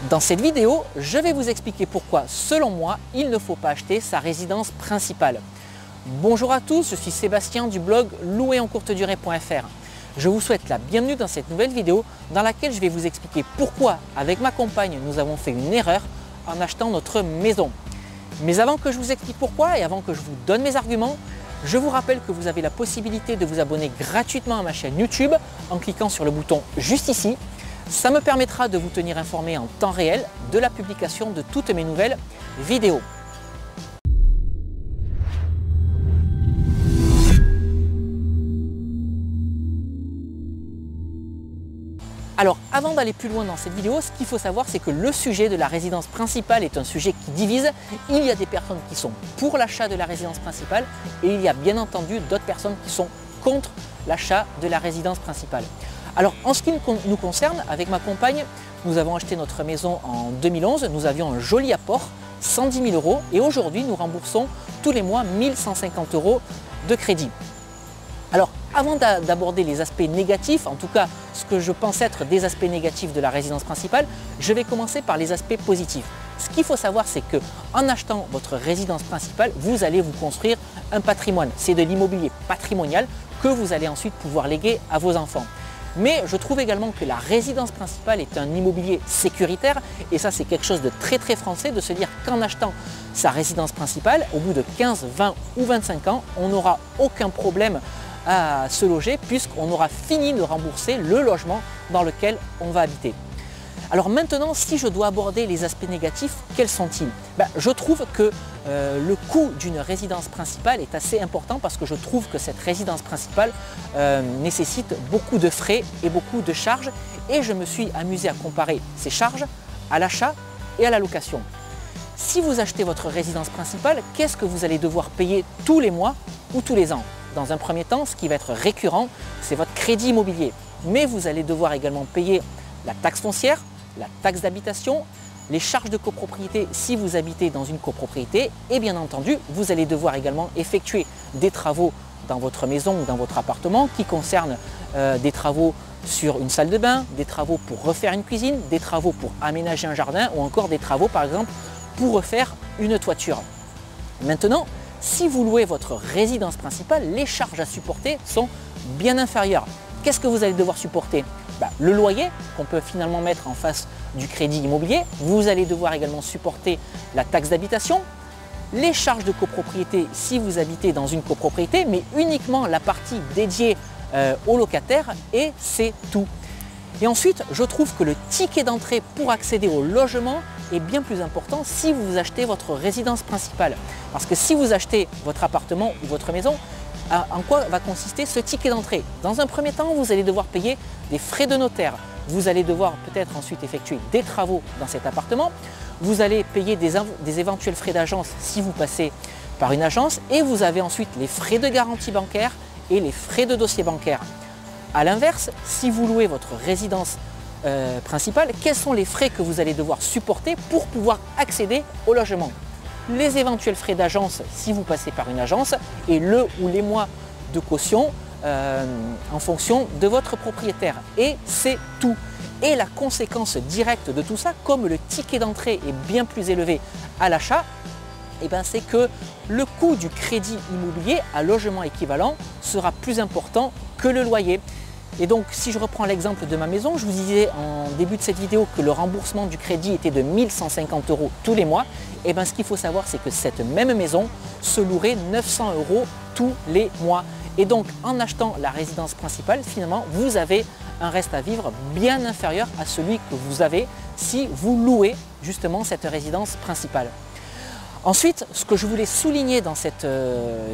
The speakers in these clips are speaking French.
Dans cette vidéo, je vais vous expliquer pourquoi, selon moi, il ne faut pas acheter sa résidence principale. Bonjour à tous, je suis Sébastien du blog louerencourtedurée.fr. Je vous souhaite la bienvenue dans cette nouvelle vidéo dans laquelle je vais vous expliquer pourquoi, avec ma compagne, nous avons fait une erreur en achetant notre maison. Mais avant que je vous explique pourquoi et avant que je vous donne mes arguments, je vous rappelle que vous avez la possibilité de vous abonner gratuitement à ma chaîne YouTube en cliquant sur le bouton juste ici. Ça me permettra de vous tenir informé en temps réel de la publication de toutes mes nouvelles vidéos. Alors avant d'aller plus loin dans cette vidéo, ce qu'il faut savoir c'est que le sujet de la résidence principale est un sujet qui divise. Il y a des personnes qui sont pour l'achat de la résidence principale et il y a bien entendu d'autres personnes qui sont contre l'achat de la résidence principale. Alors en ce qui nous concerne, avec ma compagne, nous avons acheté notre maison en 2011, nous avions un joli apport, 110 000 € et aujourd'hui nous remboursons tous les mois 1 150 € de crédit. Alors avant d'aborder les aspects négatifs, en tout cas ce que je pense être des aspects négatifs de la résidence principale, je vais commencer par les aspects positifs. Ce qu'il faut savoir c'est qu'en achetant votre résidence principale, vous allez vous construire un patrimoine. C'est de l'immobilier patrimonial que vous allez ensuite pouvoir léguer à vos enfants. Mais je trouve également que la résidence principale est un immobilier sécuritaire et ça c'est quelque chose de très français de se dire qu'en achetant sa résidence principale, au bout de 15, 20 ou 25 ans, on n'aura aucun problème à se loger puisqu'on aura fini de rembourser le logement dans lequel on va habiter. Alors maintenant, si je dois aborder les aspects négatifs, quels sont-ils? Je trouve que le coût d'une résidence principale est assez important parce que je trouve que cette résidence principale nécessite beaucoup de frais et beaucoup de charges et je me suis amusé à comparer ces charges à l'achat et à la location. Si vous achetez votre résidence principale, qu'est-ce que vous allez devoir payer tous les mois ou tous les ans? Dans un premier temps, ce qui va être récurrent, c'est votre crédit immobilier. Mais vous allez devoir également payer la taxe foncière, la taxe d'habitation, les charges de copropriété si vous habitez dans une copropriété et bien entendu, vous allez devoir également effectuer des travaux dans votre maison ou dans votre appartement qui concernent des travaux sur une salle de bain, des travaux pour refaire une cuisine, des travaux pour aménager un jardin ou encore des travaux par exemple pour refaire une toiture. Maintenant, si vous louez votre résidence principale, les charges à supporter sont bien inférieures. Qu'est-ce que vous allez devoir supporter? Le loyer qu'on peut finalement mettre en face du crédit immobilier. Vous allez devoir également supporter la taxe d'habitation, les charges de copropriété si vous habitez dans une copropriété, mais uniquement la partie dédiée aux locataires et c'est tout. Et ensuite, je trouve que le ticket d'entrée pour accéder au logement est bien plus important si vous achetez votre résidence principale. Parce que si vous achetez votre appartement ou votre maison, en quoi va consister ce ticket d'entrée? Dans un premier temps, vous allez devoir payer des frais de notaire. Vous allez devoir peut-être ensuite effectuer des travaux dans cet appartement. Vous allez payer des éventuels frais d'agence si vous passez par une agence. Et vous avez ensuite les frais de garantie bancaire et les frais de dossier bancaire. A l'inverse, si vous louez votre résidence principale, quels sont les frais que vous allez devoir supporter pour pouvoir accéder au logement? Les éventuels frais d'agence si vous passez par une agence et le ou les mois de caution en fonction de votre propriétaire. Et c'est tout. Et la conséquence directe de tout ça, comme le ticket d'entrée est bien plus élevé à l'achat, c'est que le coût du crédit immobilier à logement équivalent sera plus important que le loyer. Et donc si je reprends l'exemple de ma maison, je vous disais en début de cette vidéo que le remboursement du crédit était de 1 150 € tous les mois. Et ce qu'il faut savoir c'est que cette même maison se louerait 900 € tous les mois. Et donc en achetant la résidence principale, finalement vous avez un reste à vivre bien inférieur à celui que vous avez si vous louez justement cette résidence principale. Ensuite, ce que je voulais souligner dans cette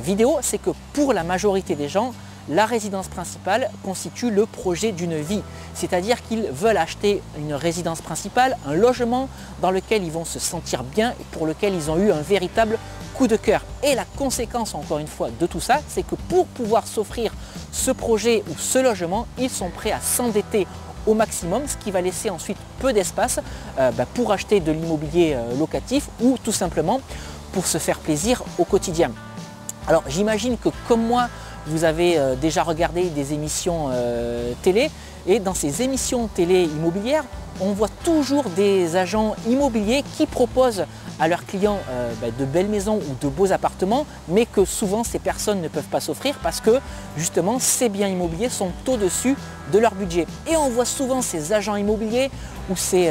vidéo, c'est que pour la majorité des gens, la résidence principale constitue le projet d'une vie. C'est-à-dire qu'ils veulent acheter une résidence principale, un logement dans lequel ils vont se sentir bien et pour lequel ils ont eu un véritable coup de cœur. Et la conséquence, encore une fois, de tout ça, c'est que pour pouvoir s'offrir ce projet ou ce logement, ils sont prêts à s'endetter au maximum, ce qui va laisser ensuite peu d'espace pour acheter de l'immobilier locatif ou tout simplement pour se faire plaisir au quotidien. Alors j'imagine que comme moi, vous avez déjà regardé des émissions télé et dans ces émissions télé immobilières, on voit toujours des agents immobiliers qui proposent à leurs clients de belles maisons ou de beaux appartements, mais que souvent ces personnes ne peuvent pas s'offrir parce que justement ces biens immobiliers sont au-dessus de leur budget. Et on voit souvent ces agents immobiliers ou ces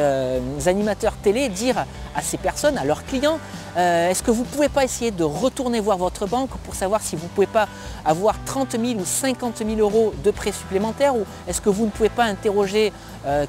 animateurs télé dire à ces personnes, à leurs clients, est-ce que vous ne pouvez pas essayer de retourner voir votre banque pour savoir si vous ne pouvez pas avoir 30 000 ou 50 000 euros de prêts supplémentaires, ou est-ce que vous ne pouvez pas interroger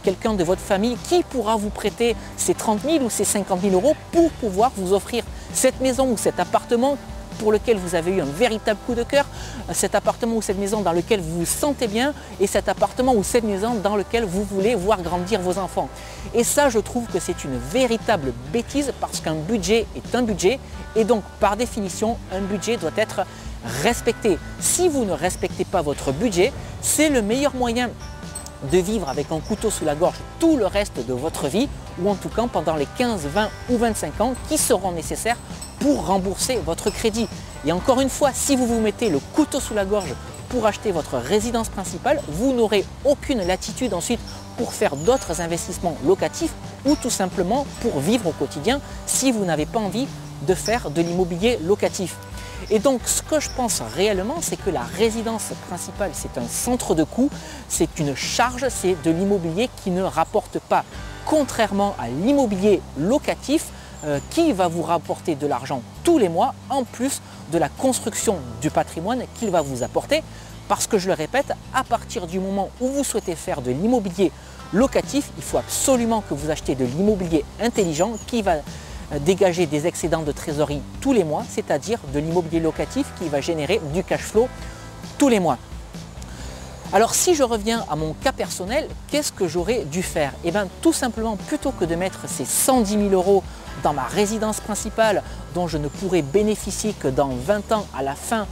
quelqu'un de votre famille qui pourra vous prêter ces 30 000 ou ces 50 000 euros pour pouvoir vous offrir cette maison ou cet appartement pour lequel vous avez eu un véritable coup de cœur, cet appartement ou cette maison dans lequel vous vous sentez bien, et cet appartement ou cette maison dans lequel vous voulez voir grandir vos enfants. Et ça, je trouve que c'est une véritable bêtise parce qu'un budget est un budget et donc par définition, un budget doit être respecté. Si vous ne respectez pas votre budget, c'est le meilleur moyen de vivre avec un couteau sous la gorge tout le reste de votre vie, ou en tout cas pendant les 15, 20 ou 25 ans qui seront nécessaires pour rembourser votre crédit. Et encore une fois, si vous vous mettez le couteau sous la gorge pour acheter votre résidence principale, vous n'aurez aucune latitude ensuite pour faire d'autres investissements locatifs ou tout simplement pour vivre au quotidien si vous n'avez pas envie de faire de l'immobilier locatif. Et donc ce que je pense réellement, c'est que la résidence principale, c'est un centre de coût, c'est une charge, c'est de l'immobilier qui ne rapporte pas, contrairement à l'immobilier locatif qui va vous rapporter de l'argent tous les mois, en plus de la construction du patrimoine qu'il va vous apporter. Parce que je le répète, à partir du moment où vous souhaitez faire de l'immobilier locatif, il faut absolument que vous achetiez de l'immobilier intelligent qui va dégager des excédents de trésorerie tous les mois, c'est-à-dire de l'immobilier locatif qui va générer du cash flow tous les mois. Alors si je reviens à mon cas personnel, qu'est-ce que j'aurais dû faire? Eh bien tout simplement, plutôt que de mettre ces 110 000 euros dans ma résidence principale dont je ne pourrai bénéficier que dans 20 ans à la fin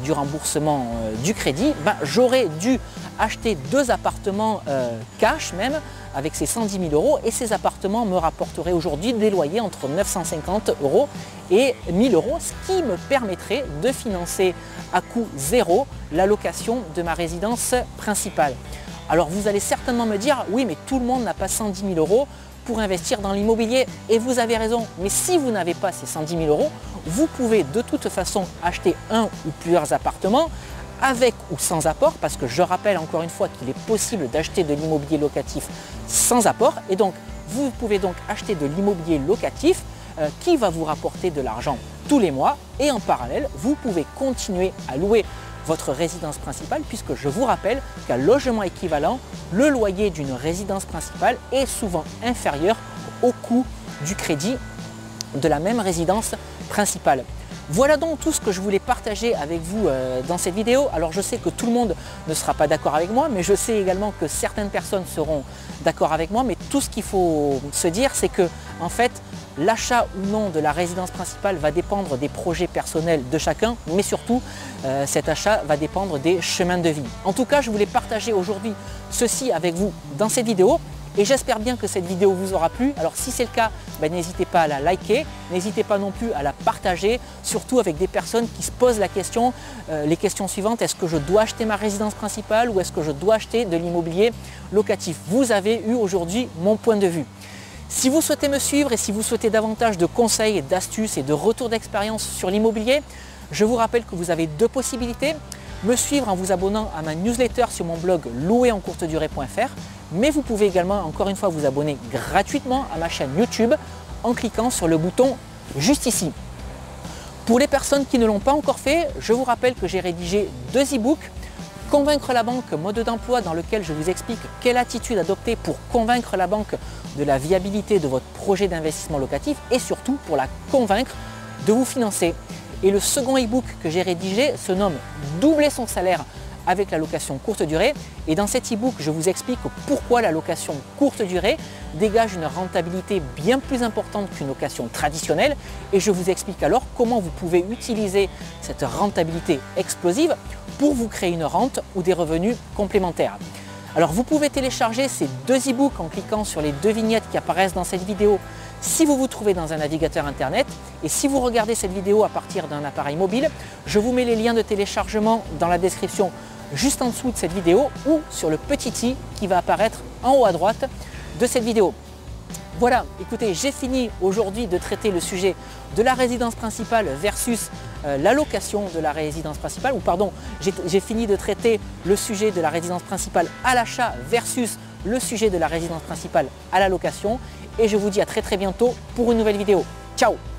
du remboursement du crédit, j'aurais dû acheter 2 appartements cash même avec ces 110 000 euros, et ces appartements me rapporteraient aujourd'hui des loyers entre 950 euros et 1000 euros, ce qui me permettrait de financer à coût zéro la location de ma résidence principale. Alors vous allez certainement me dire, oui mais tout le monde n'a pas 110 000 euros pour investir dans l'immobilier, et vous avez raison, mais si vous n'avez pas ces 110 000 euros, vous pouvez de toute façon acheter un ou plusieurs appartements avec ou sans apport, parce que je rappelle encore une fois qu'il est possible d'acheter de l'immobilier locatif sans apport, et donc vous pouvez donc acheter de l'immobilier locatif qui va vous rapporter de l'argent tous les mois, et en parallèle vous pouvez continuer à louer votre résidence principale, puisque je vous rappelle qu'à logement équivalent, le loyer d'une résidence principale est souvent inférieur au coût du crédit de la même résidence principale. Voilà donc tout ce que je voulais partager avec vous dans cette vidéo. Alors je sais que tout le monde ne sera pas d'accord avec moi, mais je sais également que certaines personnes seront d'accord avec moi. Mais tout ce qu'il faut se dire, c'est que en fait, l'achat ou non de la résidence principale va dépendre des projets personnels de chacun, mais surtout cet achat va dépendre des chemins de vie. En tout cas, je voulais partager aujourd'hui ceci avec vous dans cette vidéo. Et j'espère bien que cette vidéo vous aura plu. Alors si c'est le cas, n'hésitez pas à la liker, n'hésitez pas non plus à la partager, surtout avec des personnes qui se posent la question, les questions suivantes: est-ce que je dois acheter ma résidence principale ou est-ce que je dois acheter de l'immobilier locatif? Vous avez eu aujourd'hui mon point de vue. Si vous souhaitez me suivre et si vous souhaitez davantage de conseils, d'astuces et de retours d'expérience sur l'immobilier, je vous rappelle que vous avez 2 possibilités. Me suivre en vous abonnant à ma newsletter sur mon blog louerencourtedurée.fr, mais vous pouvez également, encore une fois, vous abonner gratuitement à ma chaîne YouTube en cliquant sur le bouton juste ici. Pour les personnes qui ne l'ont pas encore fait, je vous rappelle que j'ai rédigé 2 e-books: Convaincre la banque, mode d'emploi, dans lequel je vous explique quelle attitude adopter pour convaincre la banque de la viabilité de votre projet d'investissement locatif, et surtout pour la convaincre de vous financer. Et le second e-book que j'ai rédigé se nomme Doubler son salaire avec la location courte durée. Et dans cet e-book, je vous explique pourquoi la location courte durée dégage une rentabilité bien plus importante qu'une location traditionnelle. Et je vous explique alors comment vous pouvez utiliser cette rentabilité explosive pour vous créer une rente ou des revenus complémentaires. Alors vous pouvez télécharger ces 2 e-books en cliquant sur les 2 vignettes qui apparaissent dans cette vidéo si vous vous trouvez dans un navigateur internet, et si vous regardez cette vidéo à partir d'un appareil mobile, je vous mets les liens de téléchargement dans la description juste en dessous de cette vidéo ou sur le petit i qui va apparaître en haut à droite de cette vidéo. Voilà, écoutez, j'ai fini aujourd'hui de traiter le sujet de la résidence principale versus la location de la résidence principale, ou pardon, j'ai fini de traiter le sujet de la résidence principale à l'achat versus le sujet de la résidence principale à la location. Et je vous dis à très bientôt pour une nouvelle vidéo. Ciao!